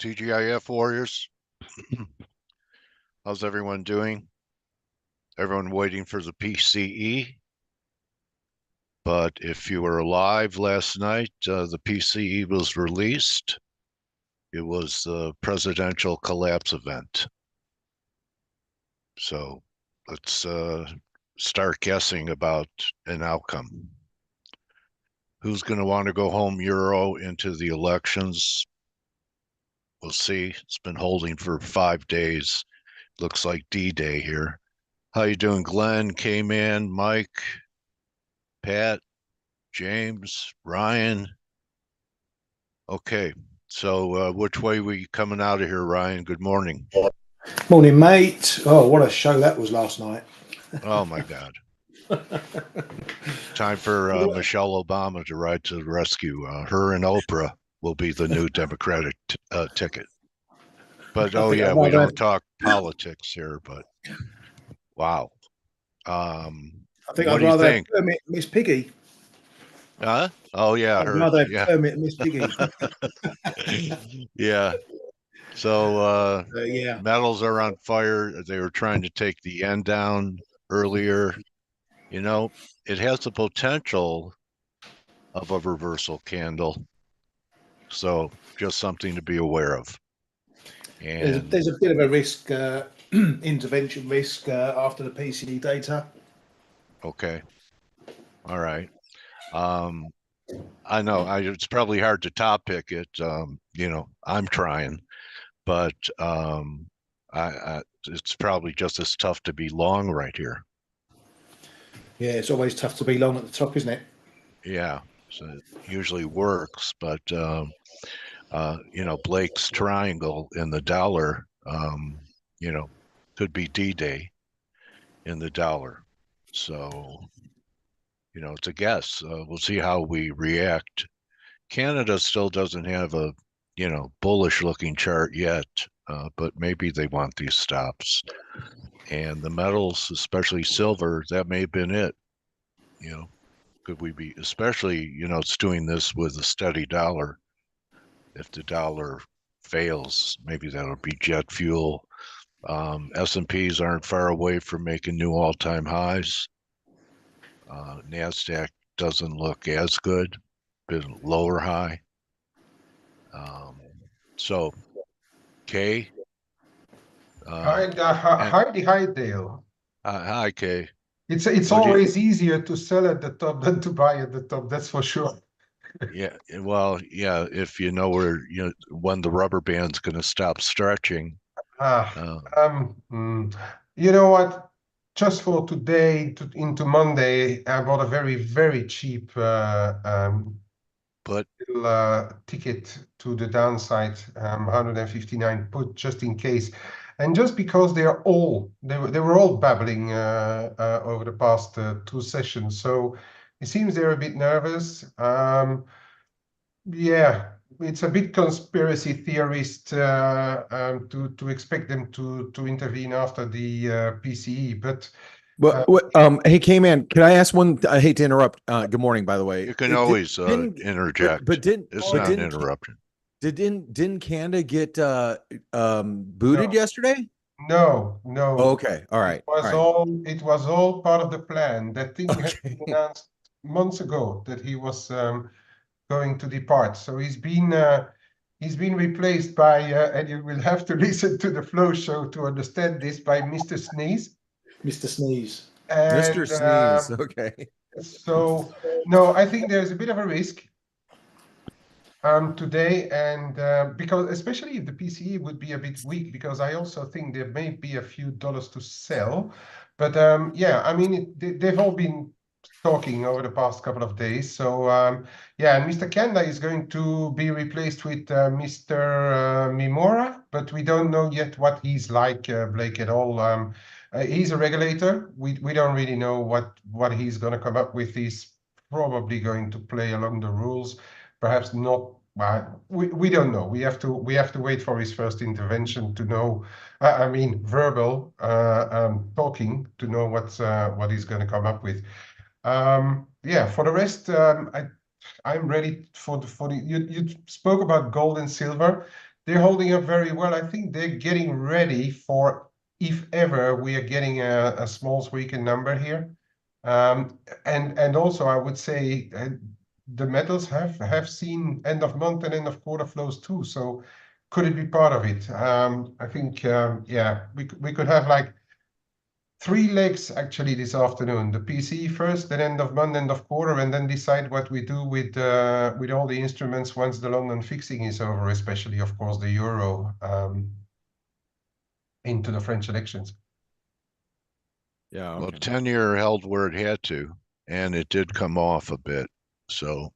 TGIF Warriors. How's everyone doing? Everyone waiting for the F.A.C.E. But if you were alive last night, the F.A.C.E. was released. It was the presidential collapse event. So let's start guessing about an outcome. Who's going to want to go home Euro into the elections? We'll see. It's been holding for 5 days. Looks like D-Day here. How you doing, Glenn, Kman, Mike, Pat, James, Ryan? Okay, so which way we coming out of here, Ryan? Good morning. Morning, mate. Oh, what a show that was last night. Oh, my God. Time for Michelle Obama to ride to the rescue. Her and Oprah will be the new Democratic ticket. But, oh, yeah, we don't talk politics here, but wow. I think I'd rather have Miss Piggy. Huh? Oh, yeah. I'd rather have Miss Piggy. Yeah. So yeah, metals are on fire. They were trying to take the yen down earlier. You know, it has the potential of a reversal candle. So just something to be aware of. And there's a bit of a risk, intervention risk after the F.A.C.E. data. Okay. All right. I know it's probably hard to top pick it. You know, I'm trying, but it's probably just as tough to be long right here. Yeah, it's always tough to be long at the top, isn't it? Yeah, so it usually works, but you know, Blake's triangle in the dollar, you know, could be D-Day in the dollar. So, you know, it's a guess. We'll see how we react. Canada still doesn't have a, you know, bullish looking chart yet, but maybe they want these stops. And the metals, especially silver, that may have been it. You know, could we be, especially, you know, it's doing this with a steady dollar. If the dollar fails, maybe that'll be jet fuel. S&Ps aren't far away from making new all-time highs. NASDAQ doesn't look as good, been lower high. So, Kay. Hi, Dale. Hi, Kay. It's always easier to sell at the top than to buy at the top. That's for sure. Yeah, well, yeah. If you know where when the rubber band's going to stop stretching. You know what? Just for today into Monday, I bought a very, very cheap ticket to the downside, 159 put just in case, and just because they were all babbling over the past 2 sessions, so it seems they're a bit nervous. Yeah, it's a bit conspiracy theorist to expect them to intervene after the F.A.C.E. But hey, Kman, can I ask one? I hate to interrupt. Good morning, by the way. You can always interject. It's not an interruption. Didn't Canada get booted yesterday? No. Oh, okay, all right. It was all part of the plan. That thing had been announced months ago that he was going to depart. So he's been replaced by, and you will have to listen to the Flow Show to understand this, by Mr. Sneeze. Mr. Sneeze. And, Mr. Sneeze. Okay. So no, I think there's a bit of a risk today, and because especially if the F.A.C.E. would be a bit weak, because I also think there may be a few dollars to sell. But yeah, I mean, they've all been talking over the past couple of days. So yeah, and Mr. Kanda is going to be replaced with Mr. Mimura, but we don't know yet what he's like, Blake, at all. He's a regulator. We don't really know what he's going to come up with. He's probably going to play along the rules, perhaps not. We don't know. We have to wait for his first intervention to know. I mean, verbal talking to know what he's going to come up with. Yeah. For the rest, I'm ready for the. You spoke about gold and silver. they're holding up very well. I think they're getting ready for if ever we are getting a small weekend number here. And also I would say the metals have seen end of month and end of quarter flows too. So could it be part of it? I think yeah, we could have like 3 legs actually this afternoon. The PCE first, then end of month, end of quarter, and then decide what we do with all the instruments once the London fixing is over, especially of course the euro into the French elections. Yeah. Well, Okay. 10-year held where it had to, and it did come off a bit. So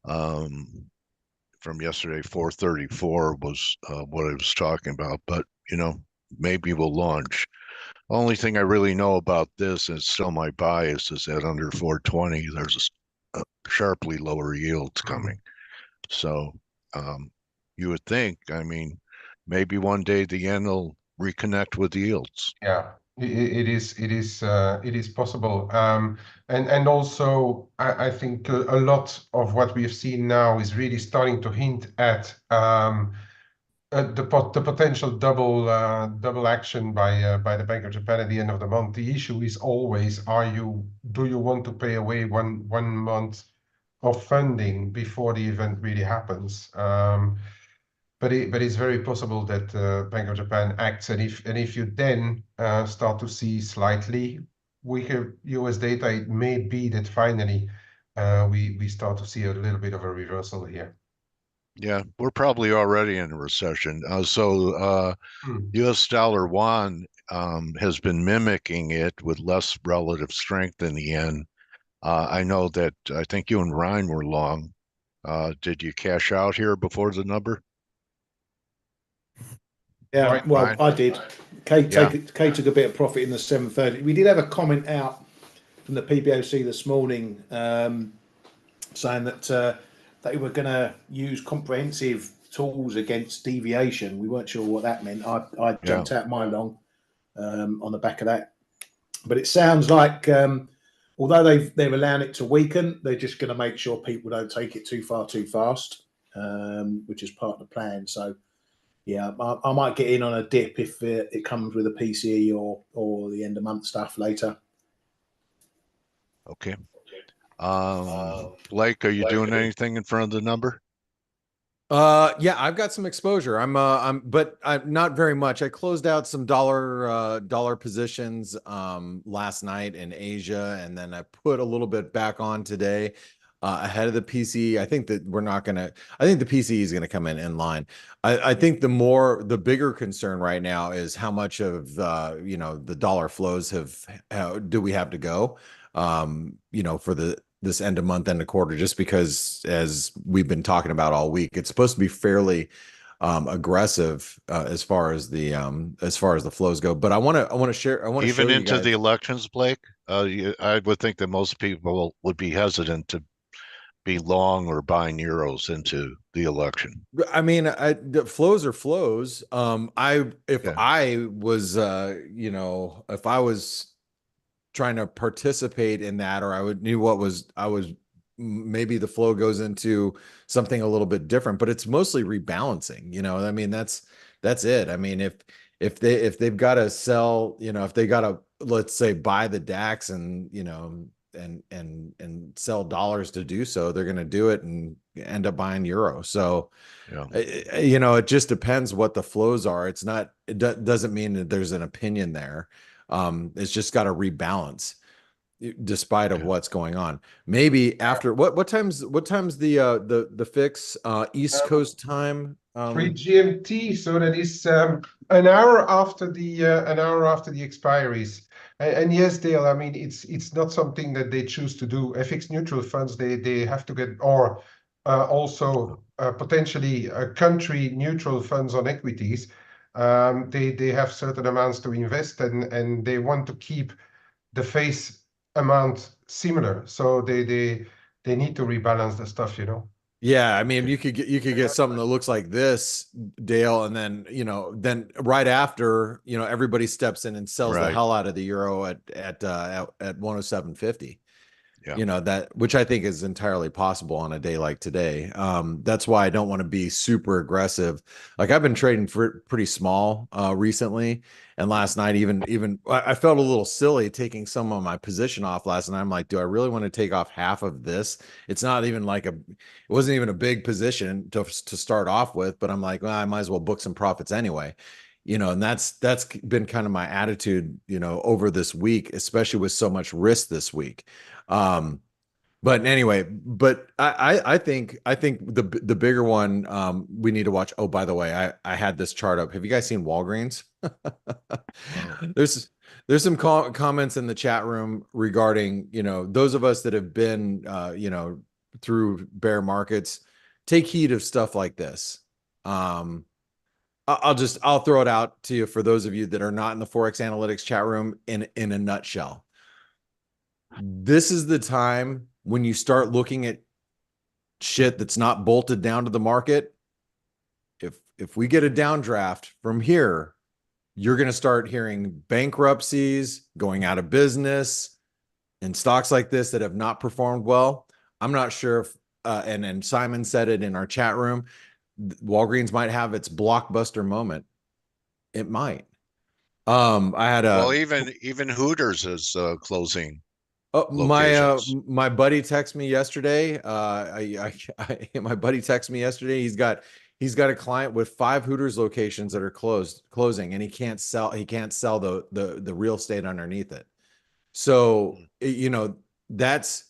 from yesterday, 434 was what I was talking about. But, maybe we'll launch. Only thing I really know about this, and it's still my bias, is that under 420, there's a sharply lower yields coming. So you would think, maybe one day the yen will reconnect with yields. Yeah, it is possible. And also I think a lot of what we've seen now is really starting to hint at the potential double action by the Bank of Japan at the end of the month. The issue is always, do you want to pay away one month of funding before the event really happens? But it's very possible that Bank of Japan acts, and if you then start to see slightly weaker US data, it may be that finally we start to see a little bit of a reversal here. Yeah, we're probably already in a recession. US dollar won has been mimicking it with less relative strength in the yen. I know that I think you and Ryan were long. Did you cash out here before the number? Yeah, Right. well, Ryan? I did. Kate Yeah. took a bit of profit in the 730. We did have a comment out from the PBOC this morning saying that they were going to use comprehensive tools against deviation. We weren't sure what that meant. I jumped out my long on the back of that. But it sounds like although they've allowed it to weaken, they're just going to make sure people don't take it too far too fast, which is part of the plan. So yeah, I might get in on a dip if it comes with a PCE or the end of month stuff later. Okay. Blake, are you doing anything in front of the number? Yeah, I've got some exposure. But I'm not very much. I closed out some dollar positions last night in Asia, and then I put a little bit back on today ahead of the PCE. I think that I think the PCE is gonna come in line. I think the bigger concern right now is how much of the dollar flows do we have to go for this end of month, end of quarter, just because, as we've been talking about all week, it's supposed to be fairly aggressive as far as the flows go. But I want to share. I want to show Even you into guys. the elections, Blake. I would think that most people would be hesitant to be long or buying euros into the election. I mean, the flows are flows. If Yeah. I was trying to participate in that, or maybe the flow goes into something a little bit different, but it's mostly rebalancing. I mean, that's it. I mean, if they've got to sell, if they got to, let's say, buy the DAX and sell dollars to do so, they're going to do it and end up buying euro. So Yeah. it just depends what the flows are. It doesn't mean that there's an opinion there. It's just got to rebalance despite of what's going on. Maybe after what time's the fix East Coast time? 3 GMT, so that is an hour after the expiries. And yes, Dale, I mean, it's not something that they choose to do. FX neutral funds, they have to get, or also potentially country neutral funds on equities. They have certain amounts to invest, and they want to keep the face amount similar. So they need to rebalance the stuff, Yeah, I mean, you could get something that looks like this, Dale, and then then right after, everybody steps in and sells the Right. hell out of the euro at 107.50. Yeah. You know, that, which I think is entirely possible on a day like today. That's why I don't want to be super aggressive. Like I've been trading for pretty small recently, and last night even I felt a little silly taking some of my position off last night. I'm like, do I really want to take off half of this? It's not even like it wasn't even a big position to start off with, but I'm like, well, I might as well book some profits anyway. You know, and that's been kind of my attitude, you know, over this week, especially with so much risk this week. But anyway, but I think the bigger one we need to watch. Oh, by the way, I had this chart up. Have you guys seen Walgreens? There's some comments in the chat room regarding, you know, those of us that have been you know, through bear markets. Take heed of stuff like this. I'll throw it out to you for those of you that are not in the ForexAnalytix chat room in a nutshell. This is the time when you start looking at shit that's not bolted down to the market. If we get a downdraft from here, you're going to start hearing bankruptcies, going out of business, and stocks like this that have not performed well. I'm not sure if, and Simon said it in our chat room, Walgreens might have its blockbuster moment. It might. I had a Well, even Hooters is closing Oh, locations. my buddy texted me yesterday. My buddy texted me yesterday. He's got a client with 5 Hooters locations that are closing, and he can't sell the real estate underneath it. So you know, that's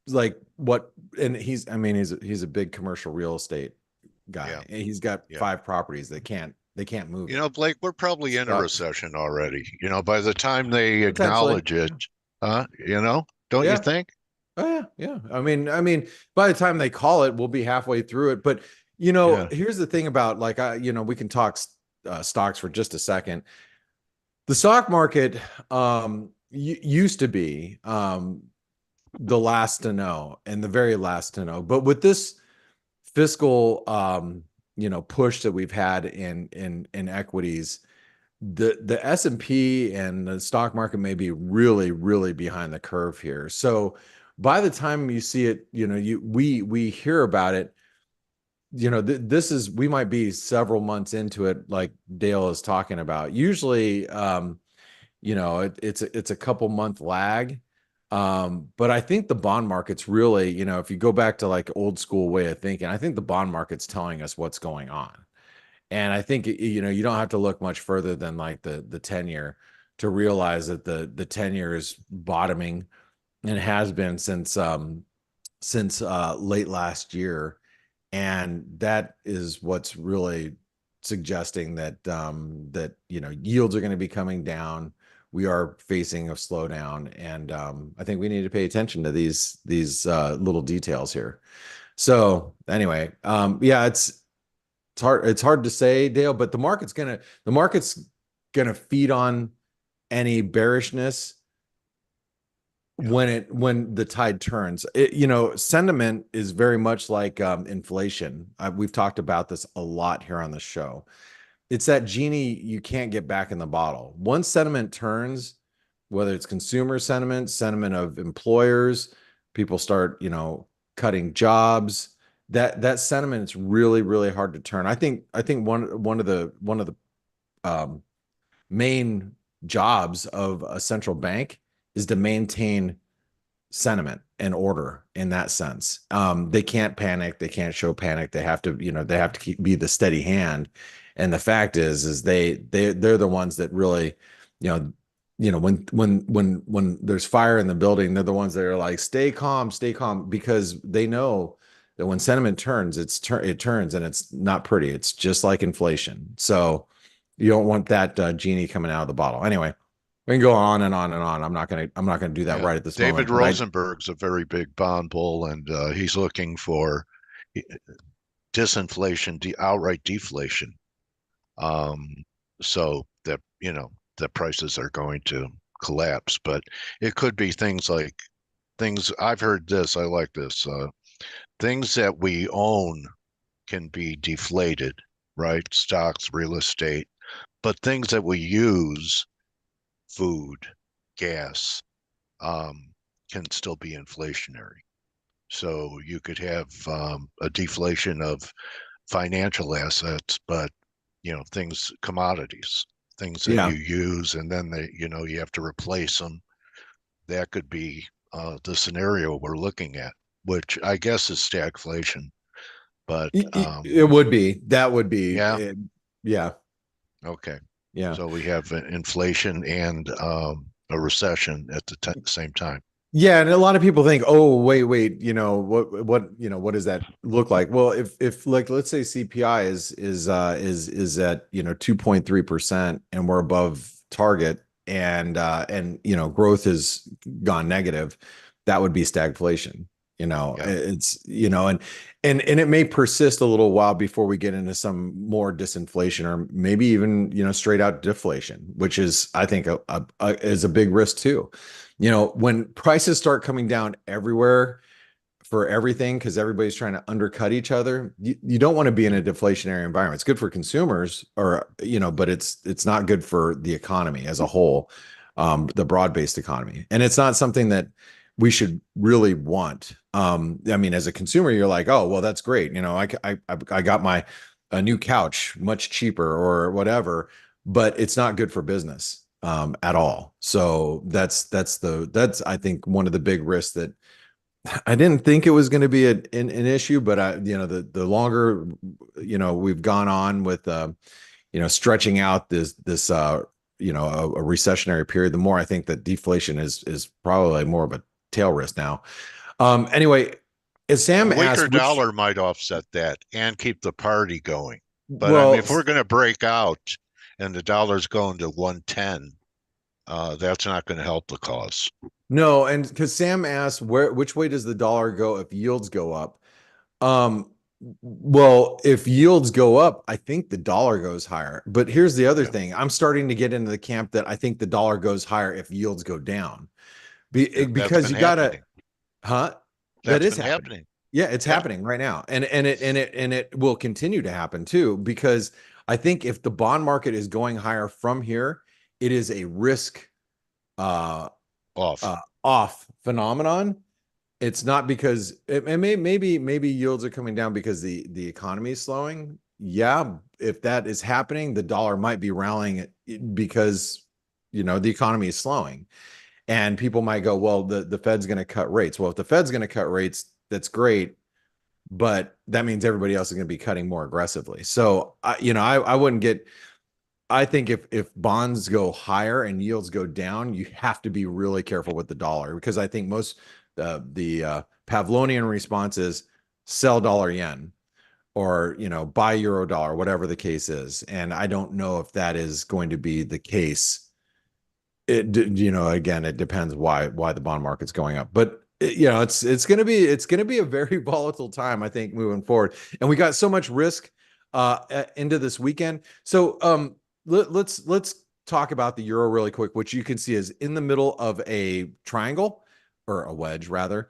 like what, and he's a big commercial real estate guy. Yeah. And he's got Yeah. 5 properties they can't move. You know, Blake, we're probably in a Sucks. recession already. You know, by the time they Potentially. acknowledge it, you know, don't you Yeah. think? Oh yeah. I mean, by the time they call it, we'll be halfway through it. But you know, Yeah. here's the thing about, like, you know, we can talk stocks for just a second. The stock market used to be the last to know and the very last to know. But with this fiscal you know, push that we've had in equities, the S&P and the stock market may be really behind the curve here. So by the time you see it, you know, we hear about it, you know, this is, we might be several months into it, like Dale is talking about. Usually you know, it's a couple month lag. But I think the bond market's really, you know, if you go back to like old school way of thinking, I think the bond market's telling us what's going on. And I think, you know, you don't have to look much further than like the 10-year to realize that the 10-year is bottoming, and has been since late last year. And that is what's really suggesting that that, you know, yields are going to be coming down. We are facing a slowdown, and I think we need to pay attention to these little details here. So anyway, yeah, it's hard to say, Dale, but the market's gonna feed on any bearishness when the tide turns. You know, sentiment is very much like inflation. We've talked about this a lot here on the show. It's that genie you can't get back in the bottle. Once sentiment turns, whether it's consumer sentiment of employers, people start, you know, cutting jobs. That sentiment is really hard to turn. I think one of the main jobs of a central bank is to maintain sentiment and order in that sense. They can't panic. They can't show panic. They have to, you know, they have to be the steady hand. And the fact is they're the ones that really, you know, when there's fire in the building, they're the ones that are like, stay calm, because they know that when sentiment turns, it turns, and it's not pretty. It's just like inflation. So you don't want that genie coming out of the bottle. Anyway, we can go on and on and on. I'm not gonna do that Yeah. right at this David moment. Rosenberg's a very big bond bull, and he's looking for disinflation, outright deflation. So that, you know, the prices are going to collapse. But it could be things like I've heard this. I like this. Things that we own can be deflated, right? Stocks, real estate, but things that we use, food, gas, can still be inflationary. So you could have a deflation of financial assets, but things, commodities, things that Yeah. you use, and then you have to replace them. That could be the scenario we're looking at, which I guess is stagflation. But It would be. That would be. yeah, Yeah. okay. Yeah. So we have inflation and a recession at the same time. Yeah, and a lot of people think, oh, wait, what does that look like? Well, if like let's say CPI is at 2.3% and we're above target, and growth has gone negative, that would be stagflation. Yeah. It's and it may persist a little while before we get into some more disinflation, or maybe even straight out deflation, which is, I think, is a big risk too. When prices start coming down everywhere for everything, because everybody's trying to undercut each other, you don't want to be in a deflationary environment. It's good for consumers, but it's not good for the economy as a whole, the broad-based economy. And it's not something that we should really want. I mean, as a consumer, you're like, oh, well, that's great. I got a new couch much cheaper or whatever, but it's not good for business at all. So that's I think one of the big risks that I didn't think it was going to be an issue, but the longer we've gone on with stretching out this a recessionary period, the more I think that deflation is probably more of a tail risk now. Anyway, as Sam a weaker asked, dollar might offset that and keep the party going. But well, I mean, if we're going to break out and the dollar's going to 110, that's not going to help the cause. No, and because Sam asked which way does the dollar go if yields go up? Well, if yields go up, I think the dollar goes higher. But here's the other thing. I'm starting to get into the camp that I think the dollar goes higher if yields go down. Because you gotta, huh? That is happening. Yeah, it's happening right now. And it will continue to happen too, because I think if the bond market is going higher from here, it is a risk off phenomenon. It's not because maybe yields are coming down because the economy is slowing. Yeah, if that is happening, the dollar might be rallying because the economy is slowing, and people might go, well, the Fed's going to cut rates. Well, if the Fed's going to cut rates, that's great, but that means everybody else is going to be cutting more aggressively. So I wouldn't get. I think if bonds go higher and yields go down, you have to be really careful with the dollar, because I think most the Pavlovian response is sell dollar yen, or buy euro dollar, whatever the case is. And I don't know if that is going to be the case. Again, it depends why the bond market's going up, but it's going to be a very volatile time, I think, moving forward. And we got so much risk into this weekend. So let's talk about the euro really quick, which you can see is in the middle of a triangle, or a wedge rather.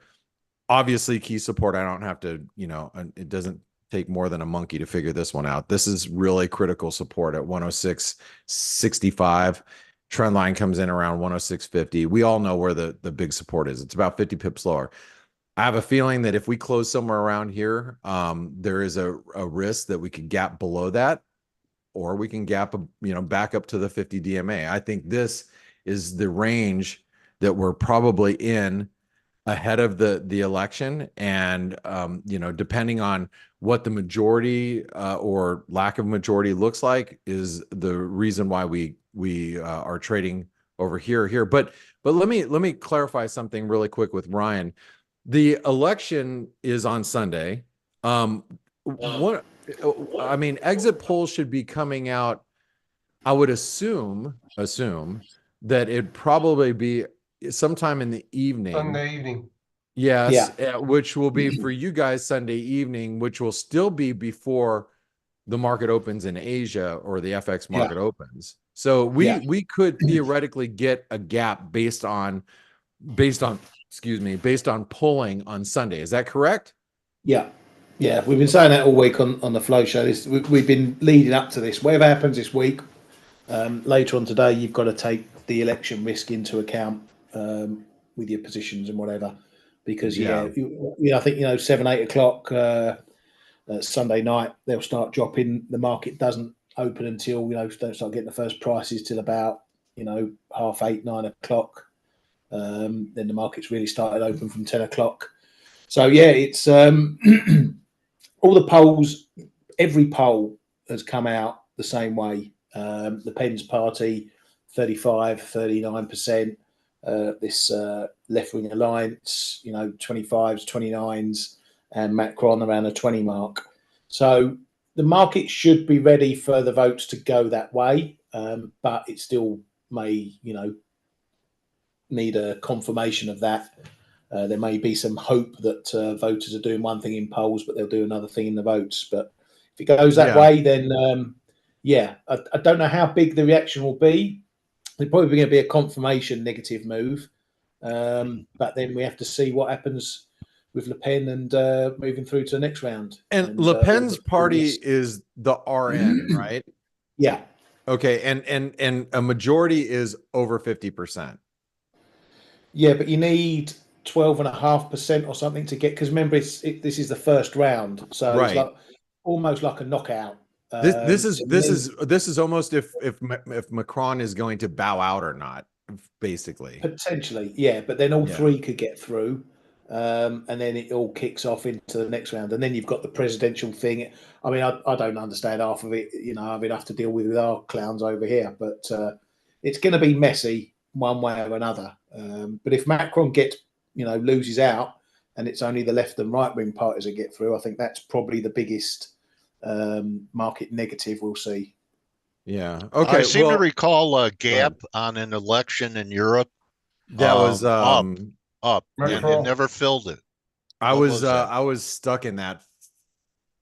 Obviously key support. I don't have to, it doesn't take more than a monkey to figure this one out. This is really critical support at 106.65. Trend line comes in around 106.50. We all know where the big support is. It's about 50 pips lower. I have a feeling that if we close somewhere around here, there is a risk that we could gap below that, or we can gap, back up to the 50 DMA. I think this is the range that we're probably in ahead of the election. And, depending on what the majority or lack of majority looks like, is the reason why we are trading over here. But let me clarify something really quick with Ryan. The election is on Sunday. Exit polls should be coming out. I would assume that it'd probably be sometime in the evening. Sunday evening. Yes, which will be for you guys Sunday evening, which will still be before the market opens in Asia, or the FX market opens. So we could theoretically get a gap based on polling on Sunday. Is that correct? Yeah. We've been saying that all week on the Flow Show. We've been leading up to this. Whatever happens this week, later on today, you've got to take the election risk into account. with your positions and whatever, because I think 7, 8 o'clock Sunday night they'll start dropping. The market doesn't open until don't start getting the first prices till about 8:30, 9 o'clock. Then the market's really started open from 10 o'clock. So yeah, it's all the polls. Every poll has come out the same way. The Pens party, 35, 39%. This left-wing alliance, 25s, 29s, and Macron around the 20 mark. So the market should be ready for the votes to go that way, but it still may, need a confirmation of that. There may be some hope that voters are doing one thing in polls, but they'll do another thing in the votes. But if it goes that way, then I don't know how big the reaction will be. It's probably going to be a confirmation negative move, but then we have to see what happens with Le Pen and moving through to the next round. And Le Pen's party is the RN, right? Yeah. Okay, and a majority is over 50%. Yeah, but you need 12.5% or something to get, because remember this is the first round, so it's like almost like a knockout. This is almost if Macron is going to bow out or not, basically. Potentially, yeah, but then all three could get through, and then it all kicks off into the next round, and then you've got the presidential thing. I mean, I don't understand half of it. I've enough to deal with our clowns over here, but it's going to be messy one way or another. But if Macron gets, loses out, and it's only the left and right wing parties that get through, I think that's probably the biggest market negative we'll see. Yeah. Okay. I seem to recall a gap on an election in Europe. That was up, and it never filled it. I was stuck in that.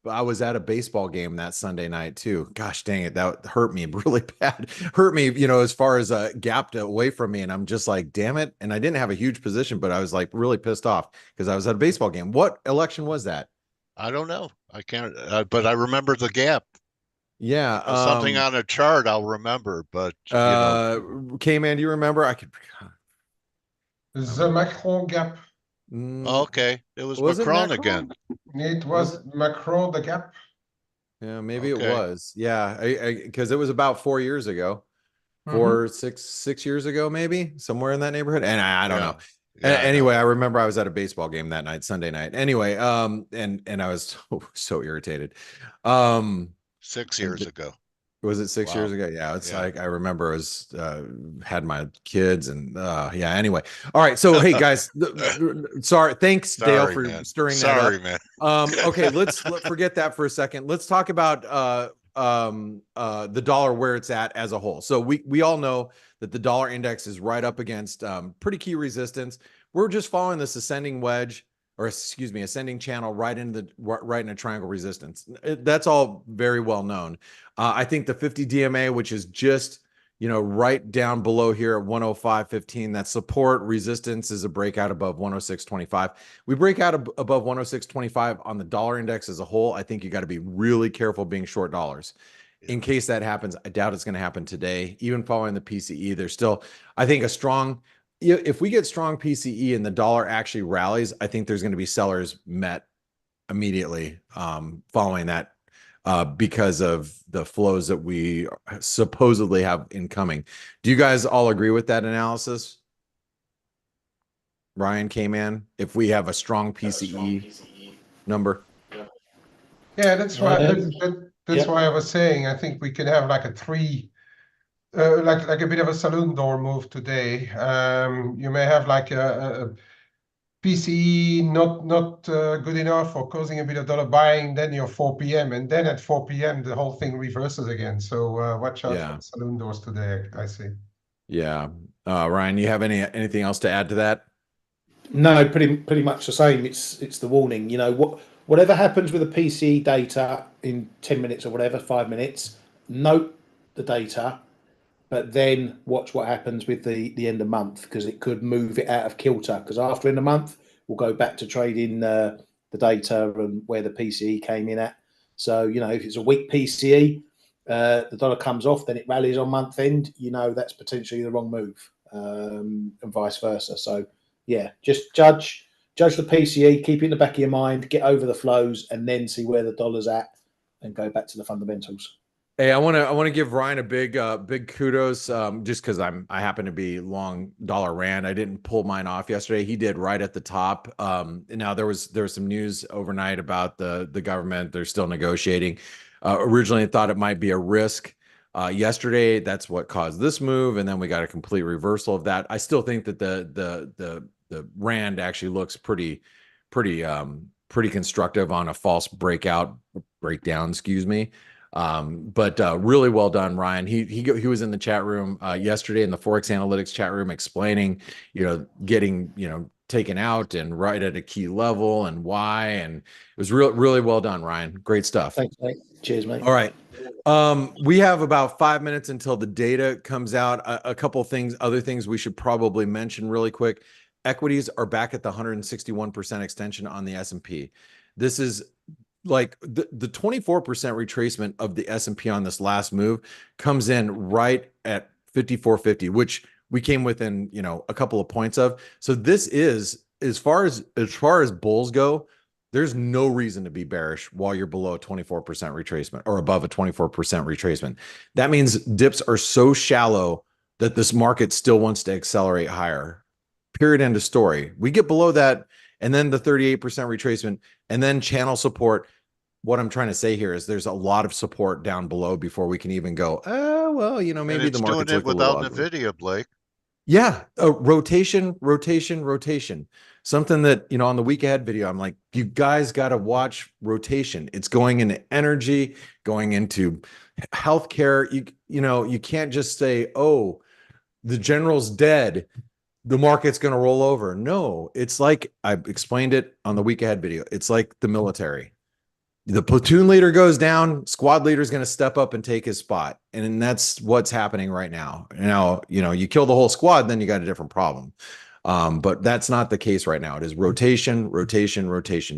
I was at a baseball game that Sunday night too. Gosh dang it, that hurt me really bad. Hurt me, as far as gapped away from me, and I'm just like, damn it. And I didn't have a huge position, but I was like really pissed off because I was at a baseball game. What election was that? I don't know. I can't, but I remember the gap. Yeah, something on a chart I'll remember, but Kman, do you remember? I could. The Macron gap. Okay, it was Macron again. It was Macron the gap. Yeah, maybe it was. Yeah, because it was about 4 years ago, 6 years ago, maybe somewhere in that neighborhood. And I don't know. Yeah, anyway, I remember I was at a baseball game that night, Sunday night. Anyway, and I was so irritated. 6 years ago. Was it 6 years ago? Yeah, it's like I remember I was had my kids and anyway. All right, so hey guys, sorry, thanks Dale for stirring that up. Sorry, man. Okay, let's forget that for a second. Let's talk about the dollar, where it's at as a whole. So we all know that the dollar index is right up against pretty key resistance. We're just following this ascending wedge, or excuse me, ascending channel right in a triangle resistance. That's all very well known. I think the 50 DMA, which is just, right down below here at 105.15, that support resistance is a breakout above 106.25. We break out above 106.25 on the dollar index as a whole. I think you got to be really careful being short dollars. In case that happens, I doubt it's going to happen today. Even following the PCE, there's still, I think, a strong, if we get strong PCE and the dollar actually rallies, I think there's going to be sellers met immediately following that because of the flows that we supposedly have incoming. Do you guys all agree with that analysis? Ryan, Kman, if we have a strong PCE number? Yeah, that's why that's why I was saying I think we could have like a three. Like a bit of a saloon door move today. You may have like a PCE not good enough or causing a bit of dollar buying, then you're 4 p.m. and then at 4 p.m. the whole thing reverses again. So watch out for the saloon doors today, I see. Yeah. Ryan, you have anything else to add to that? No, pretty much the same. It's the warning. Whatever happens with the PCE data in 10 minutes or whatever, 5 minutes, note the data. But then watch what happens with the end of month, because it could move it out of kilter. Because after end of month, we'll go back to trading the data and where the PCE came in at. So, if it's a weak PCE, the dollar comes off, then it rallies on month end, that's potentially the wrong move, and vice versa. So yeah, just judge the PCE, keep it in the back of your mind, get over the flows, and then see where the dollar's at, and go back to the fundamentals. Hey, I want to give Ryan a big kudos, just because I happen to be long dollar rand. I didn't pull mine off yesterday. He did right at the top. Now there was some news overnight about the government. They're still negotiating. Originally, I thought it might be a risk. Yesterday, that's what caused this move, and then we got a complete reversal of that. I still think that the rand actually looks pretty constructive on a false breakdown, excuse me. But really well done, Ryan. He was in the chat room yesterday in the ForexAnalytix chat room explaining, getting, taken out and right at a key level and why. And it was really well done, Ryan. Great stuff. Thanks, mate. Cheers, mate. All right. We have about 5 minutes until the data comes out. A couple things, other things we should probably mention really quick. Equities are back at the 161% extension on the S&P. This is like the 24% retracement of the S&P on this last move comes in right at 54.50, which we came within, a couple of points of. So this is, as far as bulls go, there's no reason to be bearish while you're below a 24% retracement or above a 24% retracement. That means dips are so shallow that this market still wants to accelerate higher. Period. End of story. We get below that, and then the 38% retracement, and then channel support. What I'm trying to say here is there's a lot of support down below before we can even go, well, maybe the market's doing it without NVIDIA, Blake. Yeah, rotation. Something that, on the week ahead video, I'm like, you guys got to watch rotation. It's going into energy, going into healthcare. You can't just say, oh, the general's dead, the market's going to roll over. No, it's like I explained it on the week ahead video. It's like the military. The platoon leader goes down, squad leader is going to step up and take his spot. And that's what's happening right now. Now, you kill the whole squad, then you got a different problem. But that's not the case right now. It is rotation.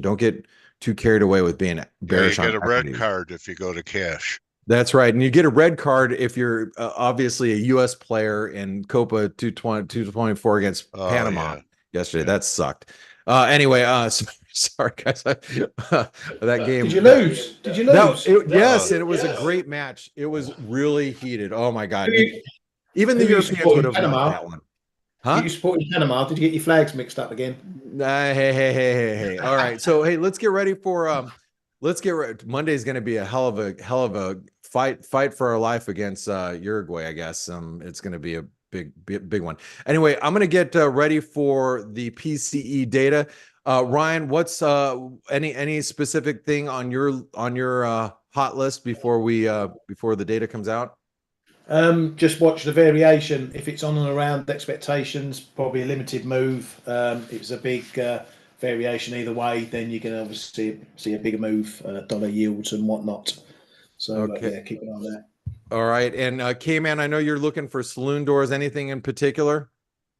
Don't get too carried away with being bearish. You get a red card if you go to cash. That's right. And you get a red card if you're obviously a U.S. player in Copa 224 against Panama yesterday. Yeah. That sucked. Anyway, sorry, guys. That game. Did you lose? Yes, and it was a great match. It was really heated. Oh, my God. Even the Europeans would have won that one. Huh? You supported Panama. Did you get your flags mixed up again? Hey. All right. So, hey, let's get ready for Monday's going to be a hell of a fight for our life against Uruguay, I guess. It's going to be a big one. Anyway, I'm going to get ready for the PCE data. Ryan, what's any specific thing on your hot list before the data comes out? Just watch the variation. If it's on and around expectations, probably a limited move. If it's a big variation either way, then you can obviously see a bigger move, dollar yields and whatnot. So okay. Keep an eye on that. All right. And Kman, I know you're looking for saloon doors. Anything in particular?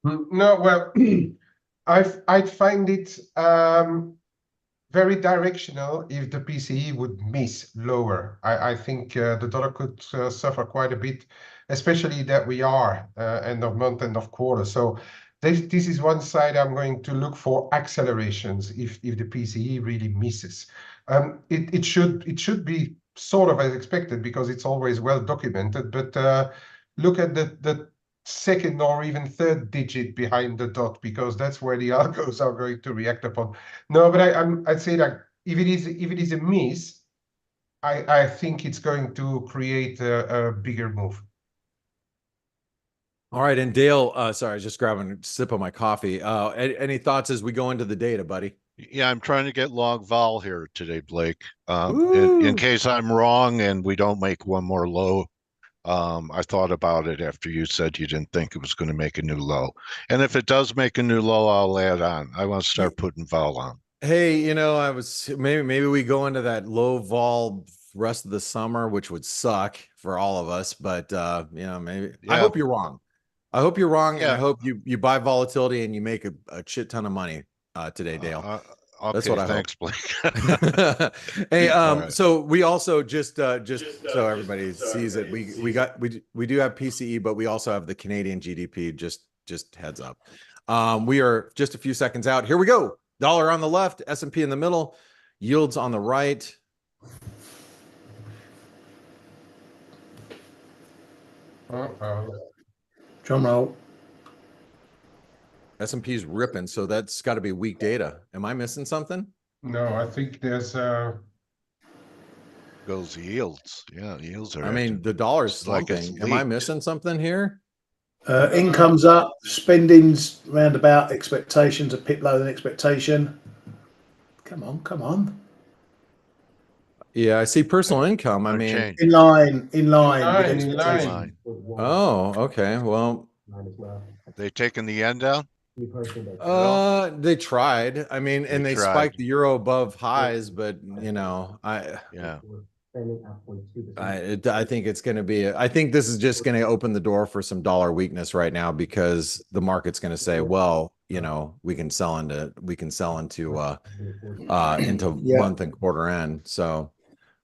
No, well, I'd find it very directional if the PCE would miss lower. I think the dollar could suffer quite a bit, especially that we are end of month, end of quarter. So this is one side I'm going to look for accelerations if the PCE really misses. It should be sort of as expected because it's always well documented, but look at the second or even third digit behind the dot, because that's where the algos are going to react upon. No, but I'd say that if it is a miss, I think it's going to create a bigger move. All right, and Dale, sorry, I was just grabbing a sip of my coffee. Any thoughts as we go into the data, buddy? Yeah, I'm trying to get long vol here today, Blake. In case I'm wrong and we don't make one more low. I thought about it after you said you didn't think it was going to make a new low. And if it does make a new low, I'll add on. I want to start putting vol on. Hey, I was maybe we go into that low vol rest of the summer, which would suck for all of us. But maybe I hope you're wrong. And I hope you buy volatility and you make a shit ton of money today, Dale. Okay, that's what I thanks, hope. Blake. Hey, right. So we also just so everybody sees it, we do have PCE, but we also have the Canadian GDP. Just heads up. We are just a few seconds out. Here we go. Dollar on the left, S&P in the middle, yields on the right. Drum roll. S&P's ripping, so that's got to be weak data. Am I missing something? No, I think there's Goes yields. Yeah, yields are. I mean, the dollar's it's like it's slumping. Am I leaked. missing something here? Income's up, spending's round about expectations, a pip lower than expectation. Come on, come on. Yeah, I see personal income. I No mean, change. In line with in expectation. line. oh, okay. Well, They taking the yen down? Well, they tried. I mean, and they tried. spiked the euro above highs, but you know, Yeah. I think it's going to be. I think this is just going to open the door for some dollar weakness right now because the market's going to say, well, you know, we can sell into month and quarter end. So,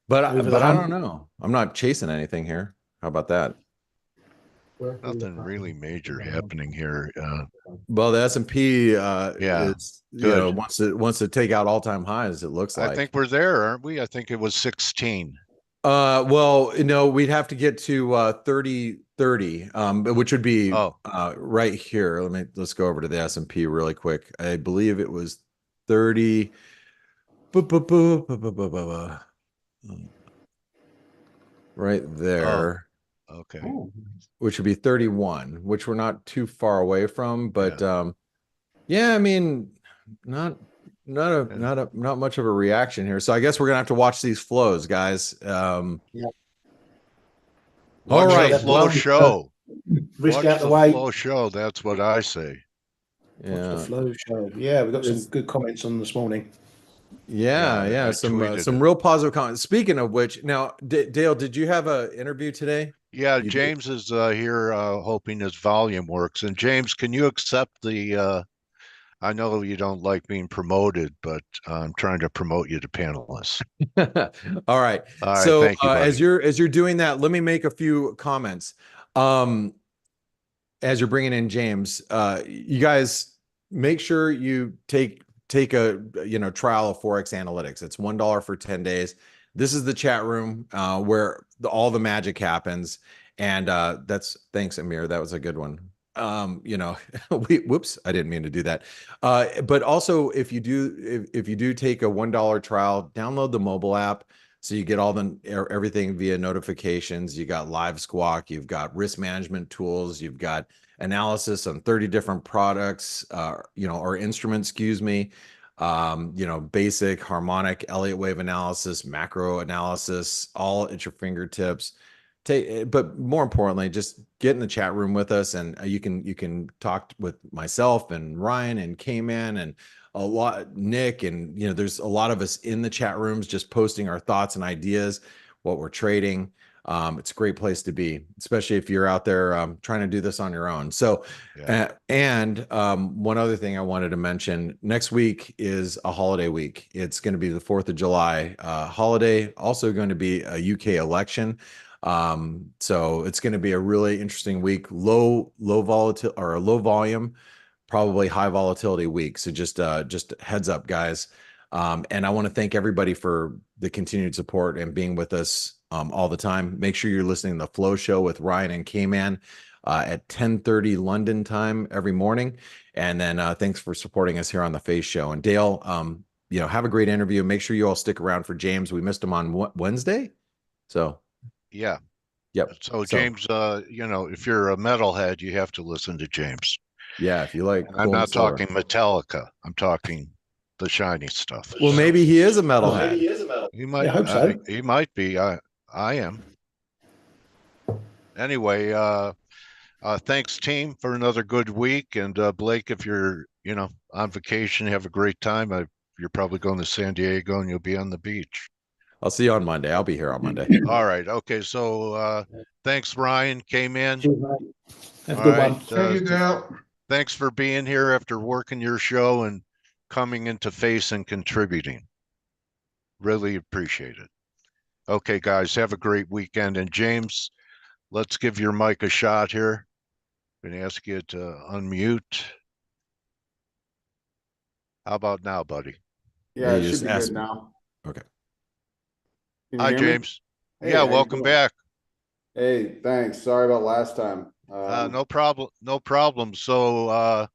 but I don't know. I'm not chasing anything here. How about that? Nothing really major happening here. Well, the S&P Yeah, is, you know, wants to take out all-time highs, it looks like. I think we're there, aren't we? I think it was 16. Well, you know, we'd have to get to 30, which would be right here. Let's go over to the S&P really quick. I believe it was 30. Right there. Oh, okay. Which would be 31, which we're not too far away from, but yeah, I mean, not much of a reaction here. So I guess we're gonna have to watch these flows, guys. Watch all right, the flow show. Risk Watch out the way. Flow show. That's what I say. Watch the flow show. Yeah, we got some good comments on this morning. Yeah, some real positive comments. Speaking of which, now Dale, did you have an interview today? Yeah, James is here hoping his volume works. And James, can you accept the I know you don't like being promoted, but I'm trying to promote you to panelists. All right. So thank you, as you're doing that, let me make a few comments. As you're bringing in James, you guys make sure you take a trial of ForexAnalytix. It's $1 for 10 days. This is the chat room where all the magic happens. And thanks, Amir. That was a good one. Whoops, I didn't mean to do that. But also, if you do take a $1 trial, download the mobile app so you get everything via notifications. You got Live Squawk, you've got risk management tools, you've got analysis on 30 different products, or instruments, excuse me. Basic, harmonic, Elliott wave analysis, macro analysis, all at your fingertips. But more importantly, just get in the chat room with us, and you can talk with myself and Ryan and Kman and Nick, and there's a lot of us in the chat rooms just posting our thoughts and ideas, what we're trading. It's a great place to be, especially if you're out there trying to do this on your own. So, one other thing I wanted to mention: next week is a holiday week. It's going to be the 4th of July holiday. Also going to be a UK election. So it's going to be a really interesting week. Low volatility or a low volume, probably high volatility week. So just heads up, guys. And I want to thank everybody for the continued support and being with us all the time. Make sure you're listening to the Flow Show with Ryan and Kman at 10:30 London time every morning. And then thanks for supporting us here on the F.A.C.E show. And Dale, have a great interview. Make sure you all stick around for James. We missed him on Wednesday. So yeah. Yep. So James, if you're a metalhead, you have to listen to James. Yeah, if you like. I'm not talking Metallica. I'm talking the shiny stuff. Well, maybe he is a metalhead. Maybe he is a metalhead. He might. I hope so. He might be. I am. Anyway, thanks, team, for another good week. And Blake, if you're on vacation, have a great time. You're probably going to San Diego, and you'll be on the beach. I'll see you on Monday. I'll be here on Monday. All right. Okay. So thanks, Ryan. Came in. Have a good one. Thank you, Dale. Thanks for being here after working your show and coming into F.A.C.E and contributing. Really appreciate it. Okay, guys, have a great weekend. And James, let's give your mic a shot here. I'm going to ask you to unmute. How about now, buddy? Yeah, it You should just be asked good me. now. Okay. Can you Hi, hear me? James. Hey, Yeah, how you welcome doing? back. Hey, thanks. Sorry about last time. No problem. No problem. So,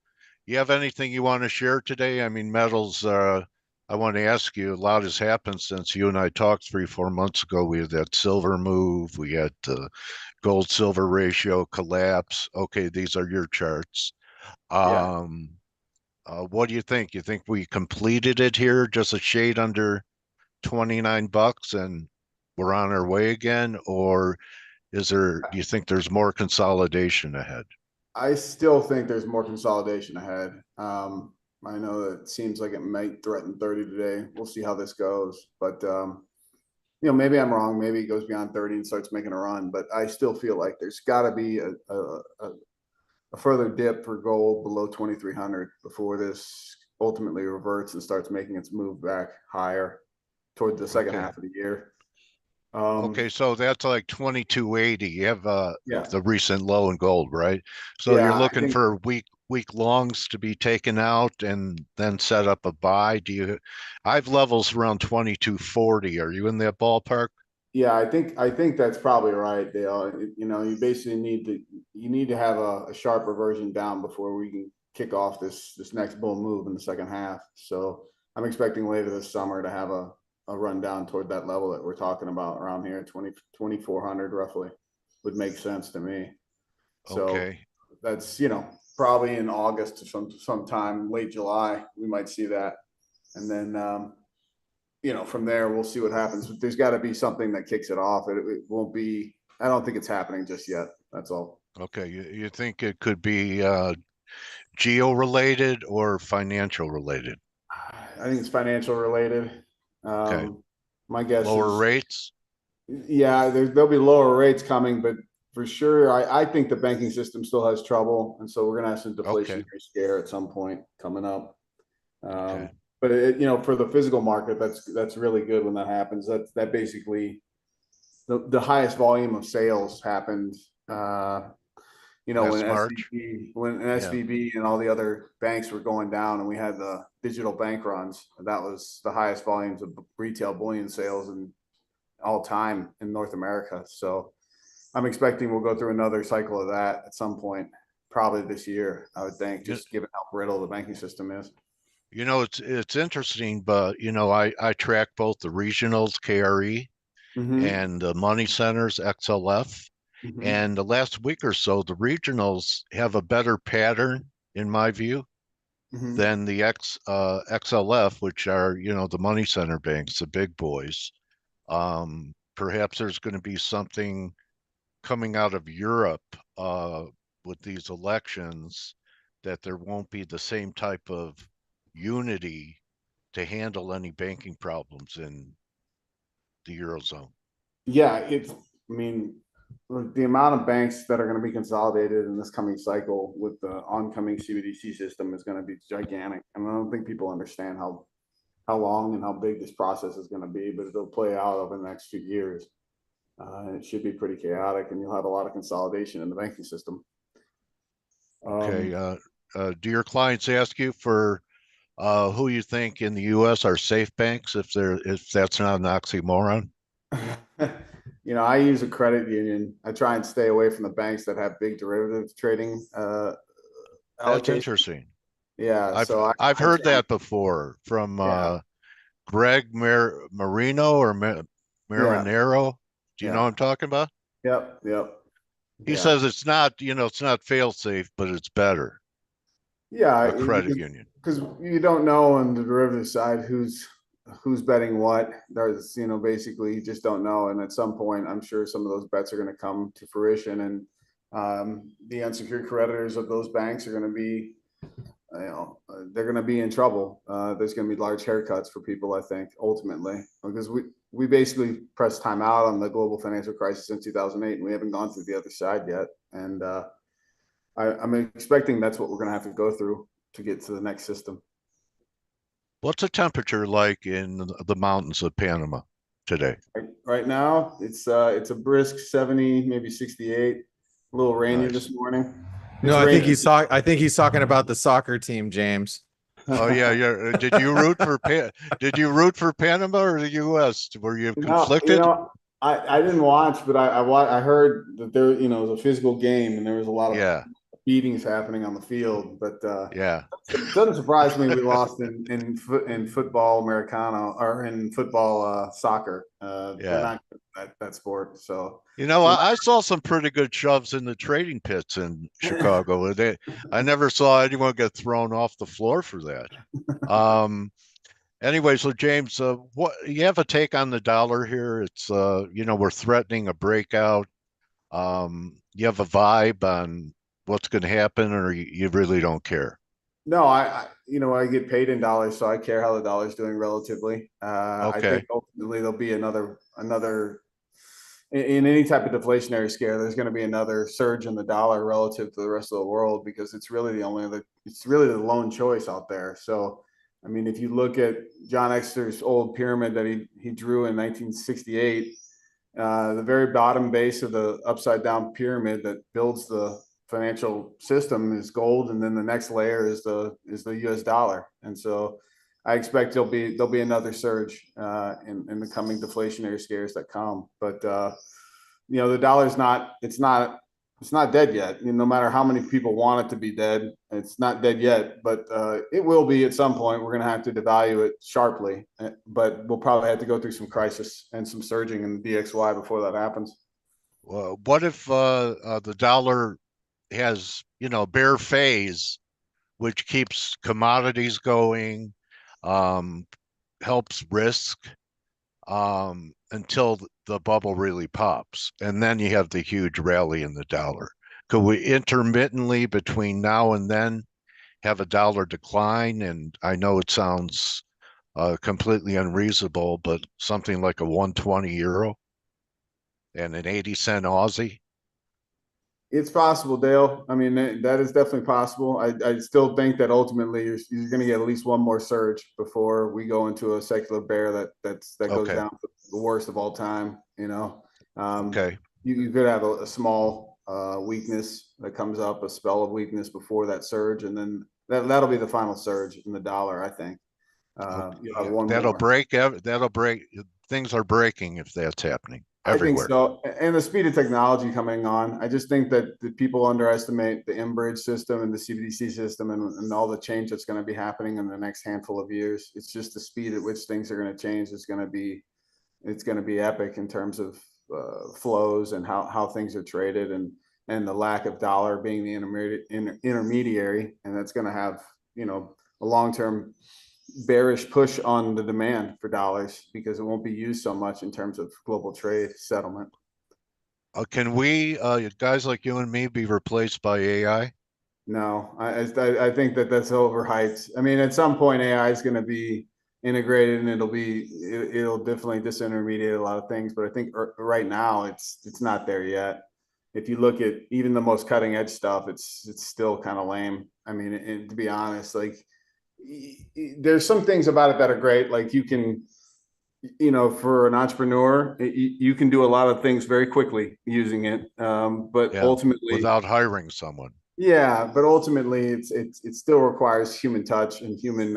you have anything you want to share today? I mean, metals, I want to ask you, a lot has happened since you and I talked 3, 4 months ago. We had that silver move. We had the gold silver ratio collapse. Okay, these are your charts. Yeah, What do you think? You think we completed it here, just a shade under $29 and we're on our way again? Or do you think there's more consolidation ahead? I still think there's more consolidation ahead. I know that it seems like it might threaten 30 today. We'll see how this goes. But maybe I'm wrong. Maybe it goes beyond 30 and starts making a run. But I still feel like there's got to be a further dip for gold below 2,300 before this ultimately reverts and starts making its move back higher toward the second Okay. half of the year. Okay, so that's like 2280. You have Yeah. the recent low in gold, right? So Yeah, you're I looking think for weak longs to be taken out and then set up a buy. I have levels around 2240. Are you in that ballpark? Yeah, I think that's probably right, Dale. You basically need to have a sharp reversion down before we can kick off this next bull move in the second half. So I'm expecting later this summer to have a run down toward that level that we're talking about around here, 2,400 roughly would make sense to me. So Okay. that's, probably in August or sometime late July, we might see that. And then from there, we'll see what happens. But there's got to be something that kicks it off. It won't be, I don't think it's happening just yet. That's all. Okay. You think it could be geo related or financial related? I think it's financial related. Okay. My guess Lower is, rates? yeah, there'll be lower rates coming, but for sure, I think the banking system still has trouble. And so we're going to have some Okay. deflationary scare at some point coming up. Okay. But for the physical market, that's really good when that happens. That basically the highest volume of sales happened. When Last March? Yeah. SVB and all the other banks were going down, and we had the digital bank runs. That was the highest volumes of retail bullion sales in all time in North America. So I'm expecting we'll go through another cycle of that at some point, probably this year. I would think, just given how brittle the banking system is. It's interesting, but I track both the regionals, KRE, Mm-hmm. and the money centers, XLF. Mm-hmm. And the last week or so, the regionals have a better pattern, in my view, Mm-hmm. than the XLF, which are, the money center banks, the big boys. Perhaps there's going to be something coming out of Europe with these elections that there won't be the same type of unity to handle any banking problems in the Eurozone. Yeah, I mean, the amount of banks that are going to be consolidated in this coming cycle with the oncoming CBDC system is going to be gigantic. And I don't think people understand how long and how big this process is going to be, but it'll play out over the next few years. It should be pretty chaotic, and you'll have a lot of consolidation in the banking system. Okay. Do your clients ask you for who you think in the U.S. are safe banks, if that's not an oxymoron? I use a credit union. I try and stay away from the banks that have big derivative trading. That's interesting. Yeah, I've heard that before from Greg Marino or Marinero. Do you know what I'm talking about? Yep. He says it's not fail safe, but it's better. Yeah, a credit union, because you don't know on the derivative side who's betting what. There's basically you just don't know, and at some point, I'm sure some of those bets are going to come to fruition, and the unsecured creditors of those banks are going to be, they're going to be in trouble. There's going to be large haircuts for people, I think, ultimately, because we basically pressed time out on the global financial crisis in 2008, and we haven't gone through the other side yet, and I'm expecting that's what we're going to have to go through to get to the next system. What's the temperature like in the mountains of Panama today? Right now, it's a brisk 70, maybe 68. A little rainy Nice. this morning. No, I think he's talking about the soccer team, James. Oh yeah, yeah. Did you root for Panama or the U.S.? Were you No, conflicted? I didn't watch, but I heard that there, it was a physical game and there was a lot of Yeah, beatings happening on the field. But yeah, it doesn't surprise me we lost in football Americano or in football soccer. They're yeah. not good at that sport. So You know, I saw some pretty good shoves in the trading pits in Chicago. I never saw anyone get thrown off the floor for that. Um, anyway, so James, what you have a take on the dollar here? It's we're threatening a breakout. You have a vibe on what's going to happen, or you really don't care? no, I get paid in dollars, so I care how the dollar's doing relatively. I Okay, think ultimately there'll be another in any type of deflationary scare. There's going to be another surge in the dollar relative to the rest of the world because it's really the lone choice out there. So, I mean, if you look at John Exeter's old pyramid that he drew in 1968, the very bottom base of the upside down pyramid that builds the financial system is gold, and then the next layer is the U.S. dollar. And so, I expect there'll be another surge in the coming deflationary scares that come. But the dollar's not dead yet. No matter how many people want it to be dead, it's not dead yet. But it will be at some point. We're going to have to devalue it sharply, but we'll probably have to go through some crisis and some surging in the DXY before that happens. well, what if the dollar has bear phase, which keeps commodities going, um, helps risk until the bubble really pops, and then you have the huge rally in the dollar. Could we intermittently between now and then have a dollar decline? And I know it sounds completely unreasonable, but something like a 120 euro and an 80-cent Aussie. It's possible, Dale. I mean, that is definitely possible. I still think that ultimately you're going to get at least one more surge before we go into a secular bear that goes Okay. down to the worst of all time. Okay. You could have a small weakness that comes up, a spell of weakness before that surge, and then that'll be the final surge in the dollar. I think you'll have one That'll more. break. That'll break. Things are breaking if that's happening I think everywhere. so. And the speed of technology coming on, I just think that the people underestimate the M-bridge system and the CBDC system and all the change that's going to be happening in the next handful of years. It's just the speed at which things are going to change is going to be epic in terms of flows and how things are traded and the lack of dollar being the intermediary. And that's going to have, a long-term bearish push on the demand for dollars because it won't be used so much in terms of global trade settlement. Can we, guys like you and me, be replaced by AI? No, I think that's overhyped. I mean, at some point, AI is going to be integrated and it'll definitely disintermediate a lot of things. But I think right now it's not there yet. If you look at even the most cutting edge stuff, it's still kind of lame. I mean, and to be honest, like there's some things about it that are great. Like you can, for an entrepreneur, you can do a lot of things very quickly using it. But Yeah, ultimately, without hiring someone. yeah, but ultimately, it still requires human touch and human,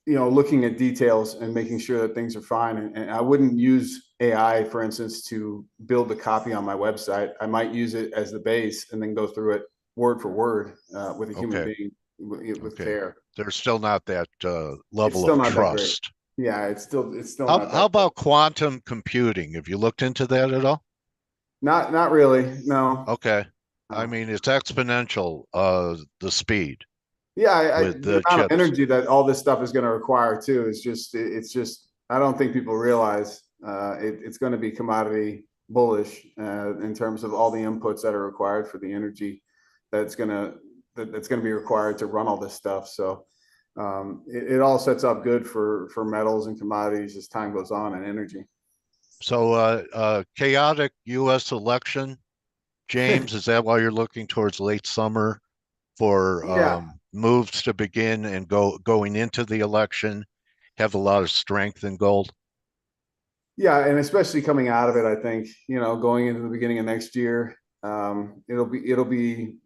looking at details and making sure that things are fine. And I wouldn't use AI, for instance, to build a copy on my website. I might use it as the base and then go through it word for word with a human Okay. being with Okay. care. There's still not that It's level still of not that great. trust. Yeah, it's still How not how that great. about quantum computing? Have you looked into that at all? Not really. No. Okay. I No. mean, it's exponential, the speed Yeah, with the the amount of chips. energy that all this stuff is going to require too is just I don't think people realize it's going to be commodity bullish in terms of all the inputs that are required for the energy that's going to that's going to be required to run all this stuff. So it all sets up good for metals and commodities as time goes on and energy. So, chaotic U.S. election, James, is that why you're looking towards late summer for Yeah, moves to begin and going into the election, have a lot of strength in gold? yeah, and especially coming out of it, I think going into the beginning of next year, it'll be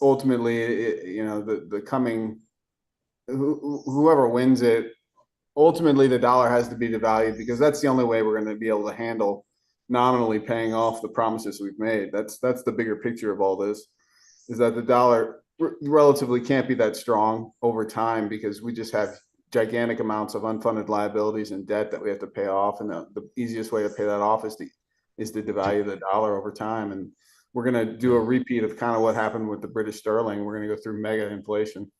ultimately, you know, the coming, whoever wins it, ultimately the dollar has to be devalued, because that's the only way we're going to be able to handle nominally paying off the promises we've made. That's the bigger picture of all this, is that the dollar relatively can't be that strong over time, because we just have gigantic amounts of unfunded liabilities and debt that we have to pay off. And the easiest way to pay that off is to devalue the dollar over time. And we're going to do a repeat of kind of what happened with the British sterling. We're going to go through mega inflation.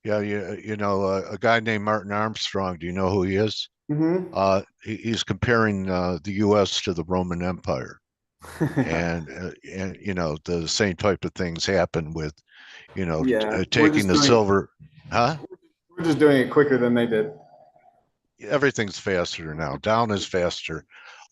Yeah, you know, a guy named Martin Armstrong. Do you know who he is? Mm-hmm. He's comparing the U.S. to the Roman Empire, and you know, the same type of things happen with, you know, Yeah, taking the silver, huh? we're just doing it quicker than they did. Everything's faster now. Down is faster.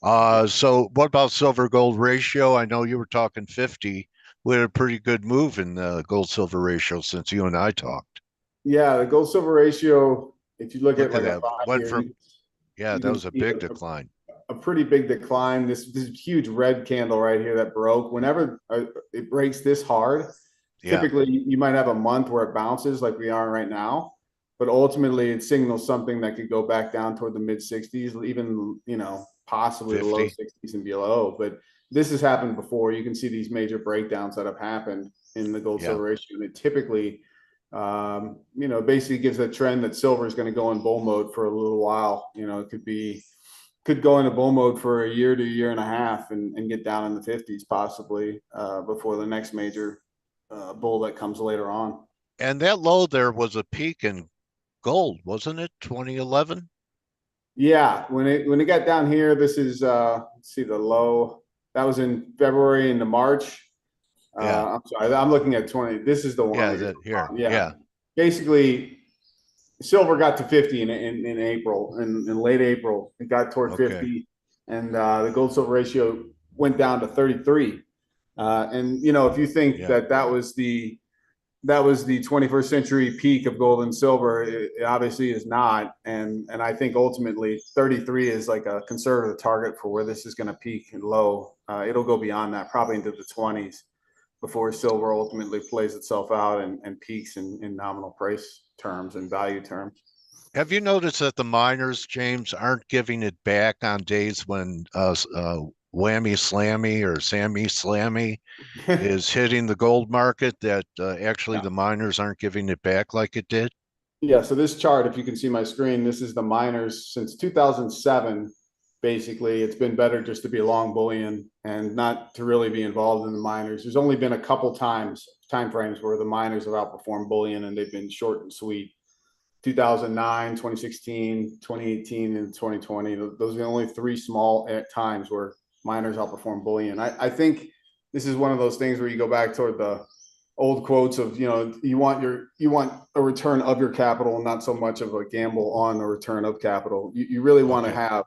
So what about silver gold ratio? I know you were talking 50. We had a pretty good move in the gold silver ratio since you and I talked. Yeah, the gold silver ratio, if you look at Look at like a that. 5 Went year, from, yeah, you that can was a see big decline. a pretty big decline. This huge red candle right here that broke. Whenever it breaks this hard, Yeah, typically you might have a month where it bounces like we are right now, but ultimately it signals something that could go back down toward the mid 60s, even, you know, possibly the low 50. 60s and below. But this has happened before. You can see these major breakdowns that have happened in the gold Yeah. silver ratio, and it typically, you know, basically gives a trend that silver is going to go in bull mode for a little while. You know, it could go into bull mode for a year to a year and a half, and get down in the 50s possibly before the next major bull that comes later on. And that low there was a peak in gold, wasn't it? 2011? Yeah, when it got down here, this is let's see, the low that was in February into March. Yeah. I'm sorry, I'm looking at 20. This is the one. Yeah, that here. Yeah. Yeah. Basically, silver got to 50 in April, in late April. It got toward Okay. 50, and the gold silver ratio went down to 33. And you know, if you think Yeah. that was the 21st century peak of gold and silver, it obviously is not. And I think ultimately 33 is like a conservative target for where this is going to peak and low. It'll go beyond that, probably into the 20s, before silver ultimately plays itself out and peaks in nominal price terms and value terms. Have you noticed that the miners, James, aren't giving it back on days when Whammy Slammy or Sammy Slammy is hitting the gold market, that actually Yeah. the miners aren't giving it back like it did? Yeah, so this chart, if you can see my screen, this is the miners since 2007. Basically, it's been better just to be long bullion and not to really be involved in the miners. There's only been a couple time frames where the miners have outperformed bullion, and they've been short and sweet. 2009, 2016, 2018, and 2020. Those are the only three small times where miners outperform bullion. I think this is one of those things where you go back toward the old quotes of, you know, you want a return of your capital and not so much of a gamble on a return of capital. You really want to have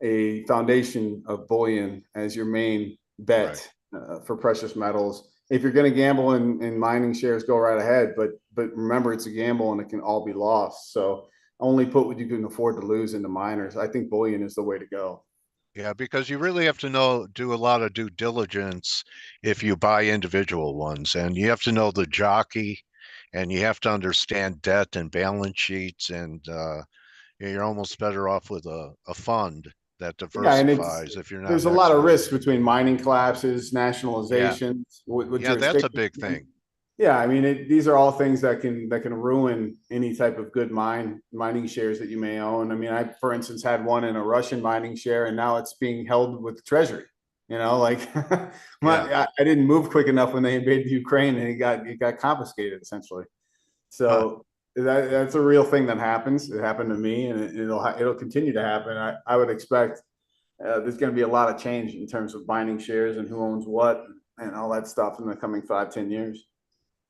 a foundation of bullion as your main bet for precious metals. If you're going to gamble in mining shares, go right ahead. But remember, it's a gamble and it can all be lost. So only put what you can afford to lose into miners. I think bullion is the way to go. Yeah, because you really have to do a lot of due diligence if you buy individual ones, and you have to know the jockey, and you have to understand debt and balance sheets, and you're almost better off with a fund that Yeah, and diversifies if you're not there's an a lot of expert. risk between mining collapses, Yeah, nationalizations, with yeah, that's a jurisdictions. big thing. Yeah, I mean, these are all things that can ruin any type of good mining shares that you may own. I mean, I, for instance, had one in a Russian mining share, and now it's being held with the Treasury. You know, like I didn't move quick enough when they invaded Ukraine, and it got confiscated essentially. So that's a real thing that happens. It happened to me, and it'll continue to happen. I would expect there's going to be a lot of change in terms of mining shares and who owns what and all that stuff in the coming 5-10 years.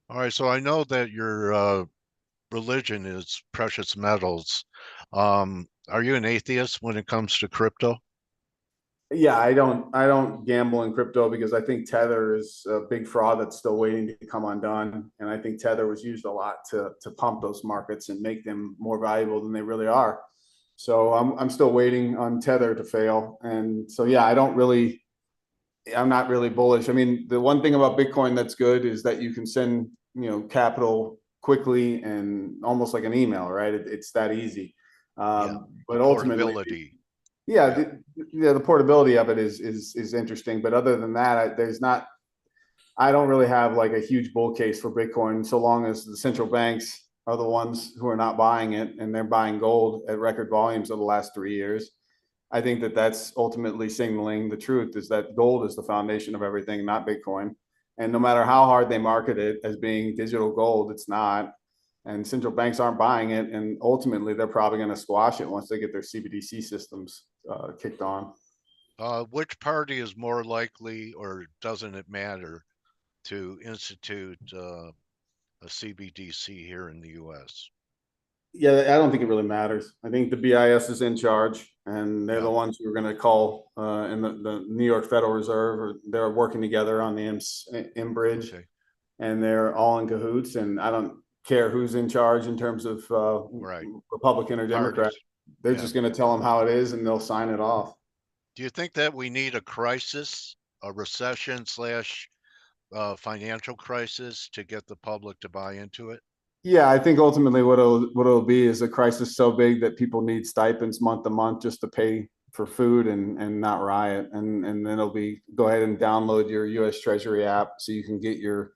All right, so I know that your religion is precious metals. Are you an atheist when it comes to crypto? Yeah, I don't gamble in crypto because I think Tether is a big fraud that's still waiting to come undone. And I think Tether was used a lot to pump those markets and make them more valuable than they really are. So I'm still waiting on Tether to fail. And so, yeah, I don't really, I'm not really bullish. I mean, the one thing about Bitcoin that's good is that you can send, capital quickly and almost like an email, right? It's that easy. But ultimately, portability. the portability of it is interesting. But other than that, I don't really have like a huge bull case for Bitcoin so long as the central banks are the ones who are not buying it and they're buying gold at record volumes of the last 3 years. I think that that's ultimately signaling the truth is that gold is the foundation of everything, not Bitcoin. And no matter how hard they market it as being digital gold, it's not. And central banks aren't buying it. And ultimately, they're probably going to squash it once they get their CBDC systems kicked on. Which party is more likely, or doesn't it matter, to institute a CBDC here in the U.S.? Yeah, I don't think it really matters. I think the BIS is in charge, and they're the ones who are going to call in the New York Federal Reserve, or they're working together on the M bridge, and they're all in cahoots. And I don't care who's in charge in terms of Republican or Democrat. They're just going to tell them how it is, and they'll sign it off. Do you think that we need a crisis, a recession / financial crisis to get the public to buy into it? Yeah, I think ultimately what it'll be is a crisis so big that people need stipends month to month just to pay for food and not riot. And then it'll be go ahead and download your US Treasury app so you can get your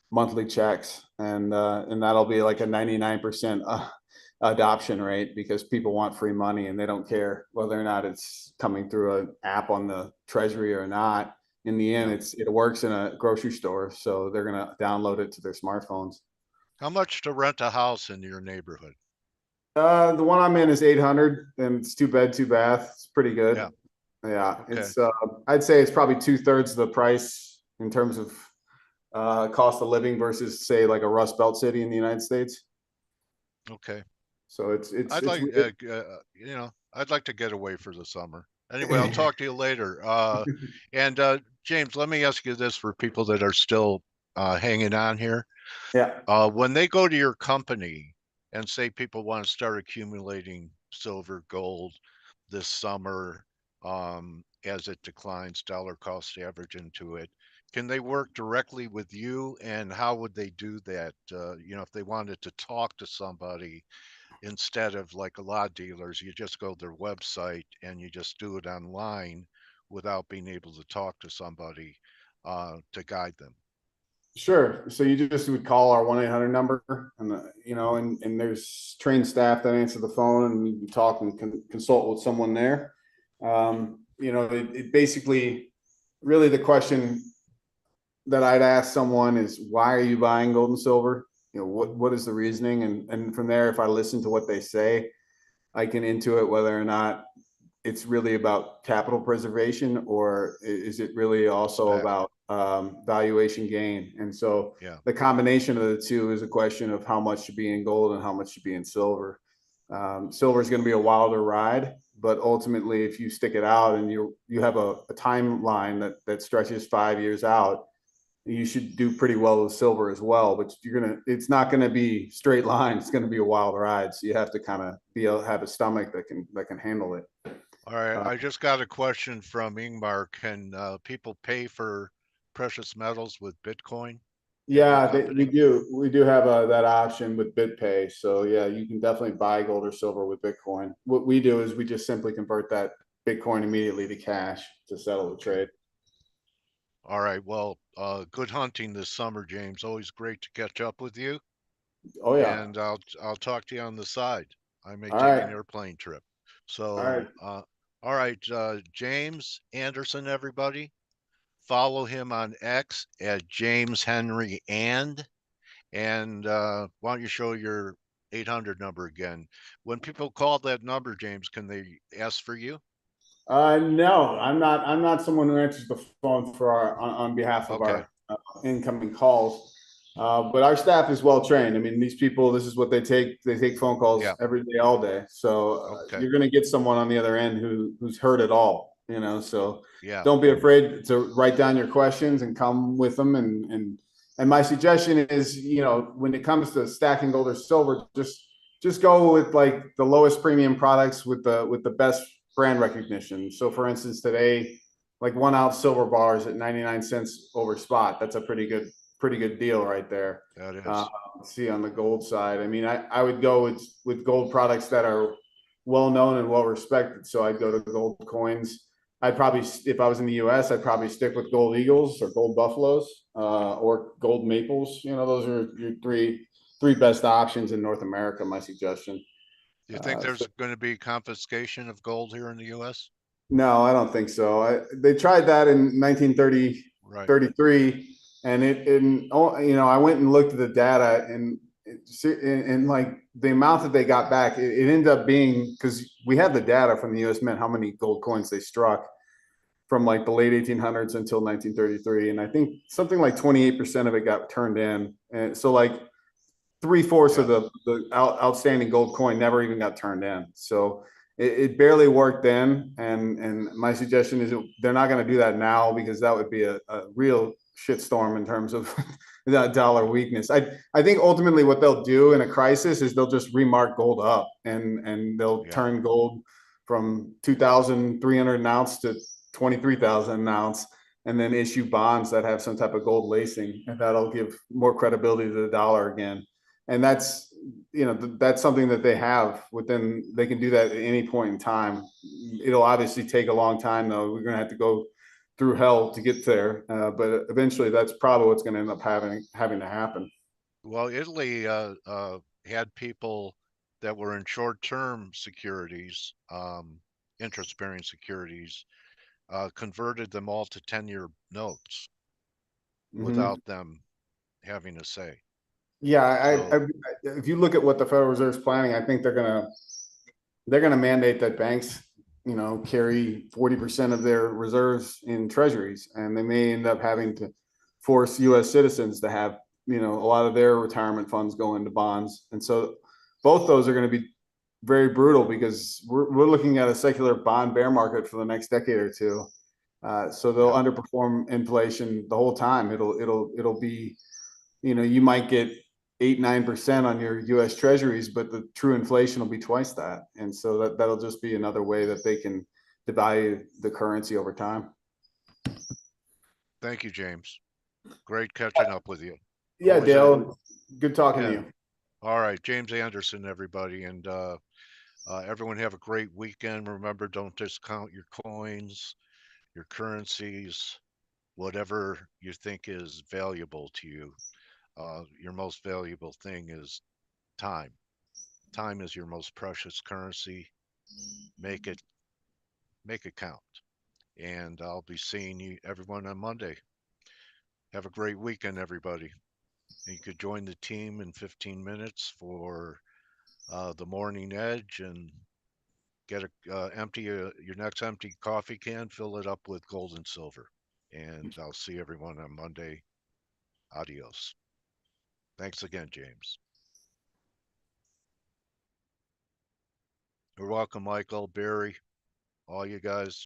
monthly checks. And that'll be like a 99% adoption rate because people want free money and they don't care whether or not it's coming through an app on the Treasury or not. In the end, it works in a grocery store, so they're going to download it to their smartphones. How much to rent a house in your neighborhood? The one I'm in is 800, and it's 2 bed, 2 bath. It's pretty good. Yeah. Okay. It's I'd say it's probably 2/3 of the price in terms of cost of living versus say like a Rust Belt city in the United States. Okay. So it's I'd like I'd like to get away for the summer. Anyway, I'll talk to you later. And James, let me ask you this for people that are still hanging on here. Yeah. When they go to your company and say people want to start accumulating silver, gold this summer, as it declines, dollar cost average into it, can they work directly with you? And how would they do that? If they wanted to talk to somebody instead of like a lot of dealers, you just go to their website and you just do it online without being able to talk to somebody to guide them. Sure. So you just would call our 1-800 number, and and there's trained staff that answer the phone, and you can talk and consult with someone there. It basically, really, the question that I'd ask someone is, why are you buying gold and silver? What is the reasoning? And from there, if I listen to what they say, I can intuit whether or not it's really about capital preservation, or is it really also about valuation gain? And so the combination of the two is a question of how much should be in gold and how much should be in silver. Silver is going to be a wilder ride, but ultimately, if you stick it out and you have a timeline that stretches 5 years out, you should do pretty well with silver as well. But it's not going to be straight line. It's going to be a wild ride. So you have to kind of have a stomach that can handle it. All right, I just got a question from Ingmar. Can people pay for precious metals with Bitcoin? Yeah, we do. We do have that option with BitPay. So yeah, you can definitely buy gold or silver with Bitcoin. What we do is we just simply convert that Bitcoin immediately to cash to settle the trade. All right. Well, good hunting this summer, James. Always great to catch up with you. Oh yeah. And I'll talk to you on the side. I may take an airplane trip. So all right, James Anderson, everybody. Follow him on X at James Henry and why don't you show your 800 number again? When people call that number, James, can they ask for you? No, I'm not someone who answers the phone for on behalf of our incoming calls. But our staff is well trained. I mean, these people, this is what they take. They take phone calls every day, all day. So you're going to get someone on the other end who's heard it all. So don't be afraid to write down your questions and come with them. And my suggestion is, when it comes to stacking gold or silver, just go with like the lowest premium products with the best brand recognition. So, for instance, today like 1 ounce silver bars at 99 cents over spot. That's a pretty good deal right there. That is. See on the gold side. I mean, I would go with gold products that are well known and well respected. So I'd go to gold coins. I'd probably, if I was in the US, I'd probably stick with gold eagles or gold buffaloes, or gold maples. You know, those are your three best options in North America, my suggestion. Do you think there's going to be confiscation of gold here in the US? No, I don't think so. They tried that in 1930, Right. 33, and I went and looked at the data, and like the amount that they got back, it ended up being, because we had the data from the U.S. Mint, how many gold coins they struck from like the late 1800s until 1933, and I think something like 28% of it got turned in, and so like 3/4 of the outstanding gold coin never even got turned in. So it barely worked then. And my suggestion is they're not going to do that now, because that would be a real shitstorm in terms of that dollar weakness. I think ultimately what they'll do in a crisis is they'll just remark gold up, and they'll turn gold from 2,300 an ounce to 23,000 an ounce, and then issue bonds that have some type of gold lacing, and that'll give more credibility to the dollar again. And that's, that's something that they have within, they can do that at any point in time. It'll obviously take a long time though. We're going to have to go through hell to get there. But eventually that's probably what's going to end up having to happen. Well, Italy had people that were in short-term securities, interest-bearing securities, converted them all to 10-year notes without them having a say. Yeah, if you look at what the Federal Reserve's planning, I think they're gonna mandate that banks, carry 40% of their reserves in treasuries, and they may end up having to force U.S. citizens to have, a lot of their retirement funds go into bonds, and so both those are going to be very brutal, because we're looking at a secular bond bear market for the next decade or two. So they'll underperform inflation the whole time. It'll be, you might get 8-9% on your U.S. Treasuries, but the true inflation will be twice that, and so that'll just be another way that they can devalue the currency over time. Thank you, James. Great catching up with you. Yeah, Always Dale, good talking to you. All right, James Anderson, everybody, and everyone have a great weekend. Remember, don't discount your coins, your currencies, whatever you think is valuable to you. Your most valuable thing is time. Time is your most precious currency. Make it count. And I'll be seeing everyone on Monday. Have a great weekend, everybody. And you could join the team in 15 minutes for the morning edge, and get empty your next empty coffee can, fill it up with gold and silver. And I'll see everyone on Monday. Adios. Thanks again, James. You're welcome, Michael, Barry, all you guys.